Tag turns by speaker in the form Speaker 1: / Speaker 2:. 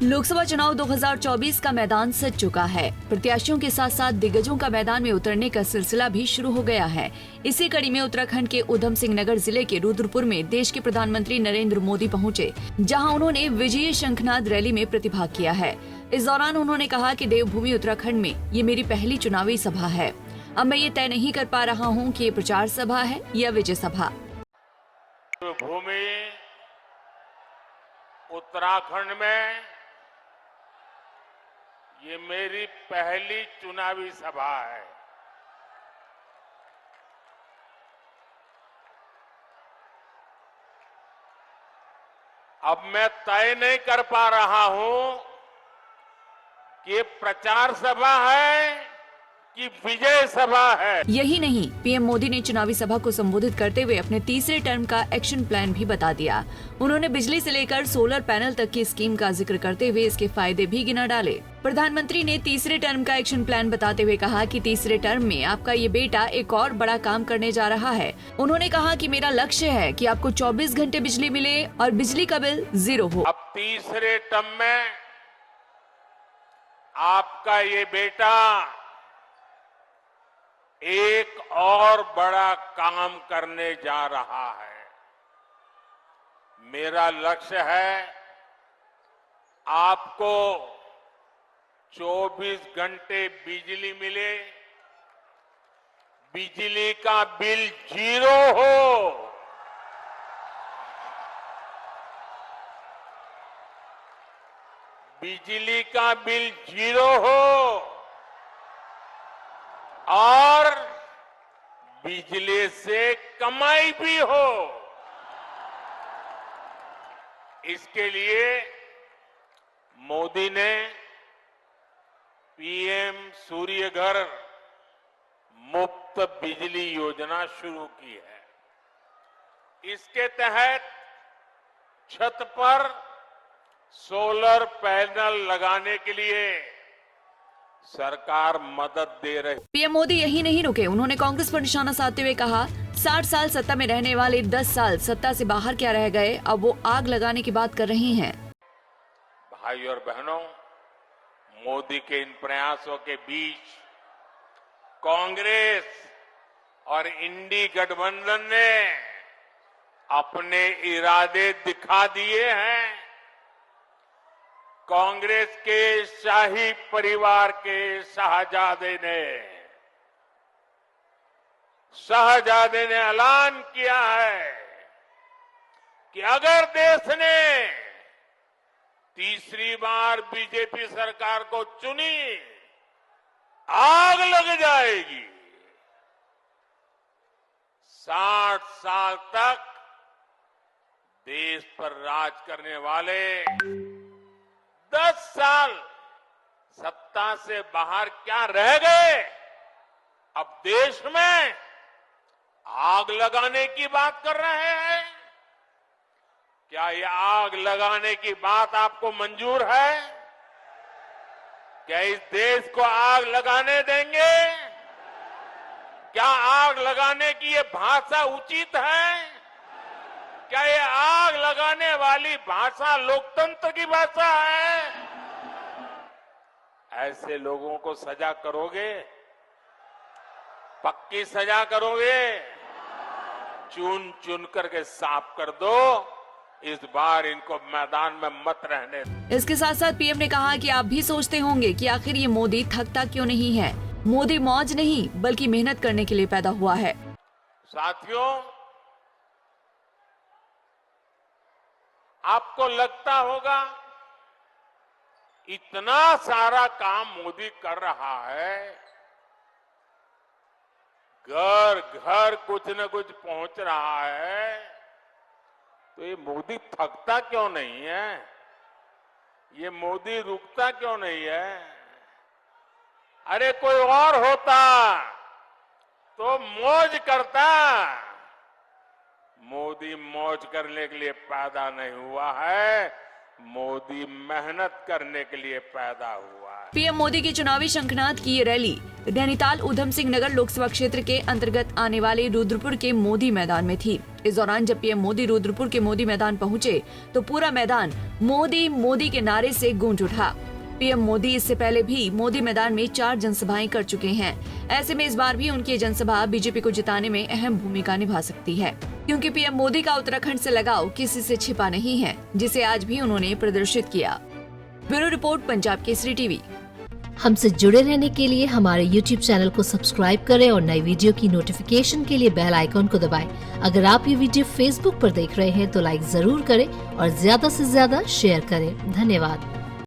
Speaker 1: लोकसभा चुनाव 2024 का मैदान सज चुका है। प्रत्याशियों के साथ साथ दिग्गजों का मैदान में उतरने का सिलसिला भी शुरू हो गया है। इसी कड़ी में उत्तराखंड के उधम सिंह नगर जिले के रुद्रपुर में देश के प्रधानमंत्री नरेंद्र मोदी पहुंचे, जहां उन्होंने विजयी शंखनाद रैली में प्रतिभाग किया है। इस दौरान उन्होंने कहा कि देवभूमि उत्तराखंड में ये मेरी पहली चुनावी सभा है। अब मैं ये तय नहीं कर पा रहा हूँ कि ये प्रचार सभा है या विजय सभा।
Speaker 2: भूमि उत्तराखंड में ये मेरी पहली चुनावी सभा है। अब मैं तय नहीं कर पा रहा हूं कि ये प्रचार सभा है कि विजय सभा है।
Speaker 1: यही नहीं, पीएम मोदी ने चुनावी सभा को संबोधित करते हुए अपने तीसरे टर्म का एक्शन प्लान भी बता दिया। उन्होंने बिजली से लेकर सोलर पैनल तक की स्कीम का जिक्र करते हुए इसके फायदे भी गिना डाले। प्रधानमंत्री ने तीसरे टर्म का एक्शन प्लान बताते हुए कहा कि तीसरे टर्म में आपका ये बेटा एक और बड़ा काम करने जा रहा है। उन्होंने कहा कि मेरा लक्ष्य है कि आपको 24 घंटे बिजली मिले और बिजली का बिल 0 हो।
Speaker 2: अब तीसरे टर्म में आपका ये बेटा एक और बड़ा काम करने जा रहा है। मेरा लक्ष्य है आपको 24 घंटे बिजली मिले, बिजली का बिल 0 हो। बिजली का बिल 0 हो और बिजली से कमाई भी हो। इसके लिए मोदी ने पीएम सूर्य घर मुफ्त बिजली योजना शुरू की है। इसके तहत छत पर सोलर पैनल लगाने के लिए सरकार मदद दे रही।
Speaker 1: पीएम मोदी यही नहीं रुके, उन्होंने कांग्रेस पर निशाना साधते हुए कहा 60 साल सत्ता में रहने वाले 10 साल सत्ता से बाहर क्या रह गए, अब वो आग लगाने की बात कर रही हैं।
Speaker 2: भाई और बहनों, मोदी के इन प्रयासों के बीच कांग्रेस और इंडी गठबंधन ने अपने इरादे दिखा दिए हैं। कांग्रेस के शाही परिवार के शहजादे ने ऐलान किया है कि अगर देश ने तीसरी बार बीजेपी सरकार को चुनी, आग लग जाएगी। 60 साल तक देश पर राज करने वाले 10 साल सत्ता से बाहर क्या रह गए, अब देश में आग लगाने की बात कर रहे हैं। क्या ये आग लगाने की बात आपको मंजूर है? क्या इस देश को आग लगाने देंगे? क्या आग लगाने की ये भाषा उचित है? क्या ये आग लगाने वाली भाषा लोकतंत्र की भाषा है? ऐसे लोगों को सजा करोगे? पक्की सजा करोगे? चुन चुन करके साफ कर दो। इस बार इनको मैदान में मत रहने दो।
Speaker 1: इसके साथ साथ पीएम ने कहा कि आप भी सोचते होंगे कि आखिर ये मोदी थकता क्यों नहीं है। मोदी मौज नहीं बल्कि मेहनत करने के लिए पैदा हुआ है।
Speaker 2: साथियों, आपको लगता होगा इतना सारा काम मोदी कर रहा है, घर घर कुछ न कुछ पहुंच रहा है, तो ये मोदी थकता क्यों नहीं है? ये मोदी रुकता क्यों नहीं है? अरे कोई और होता तो मौज करता। मोदी मौज करने के लिए पैदा नहीं हुआ है, मोदी मेहनत करने के लिए पैदा हुआ है।
Speaker 1: पीएम मोदी की चुनावी शंखनाद की ये रैली नैनीताल उधम सिंह नगर लोकसभा क्षेत्र के अंतर्गत आने वाले रुद्रपुर के मोदी मैदान में थी। इस दौरान जब पीएम मोदी रुद्रपुर के मोदी मैदान पहुंचे तो पूरा मैदान मोदी मोदी के नारे से गूंज उठा। पीएम मोदी इससे पहले भी मोदी मैदान में 4 जनसभाएं कर चुके हैं। ऐसे में इस बार भी उनकी जनसभा बीजेपी को जिताने में अहम भूमिका निभा सकती है, क्योंकि पीएम मोदी का उत्तराखंड से लगाव किसी से छिपा नहीं है, जिसे आज भी उन्होंने प्रदर्शित किया। Bureau report, Punjab Kesari TV.
Speaker 3: हमसे जुड़े रहने के लिए हमारे YouTube चैनल को सब्सक्राइब करें और नई वीडियो की नोटिफिकेशन के लिए बेल आइकॉन को दबाएं। अगर आप ये वीडियो Facebook पर देख रहे हैं तो लाइक जरूर करें और ज्यादा से ज्यादा शेयर करें। धन्यवाद।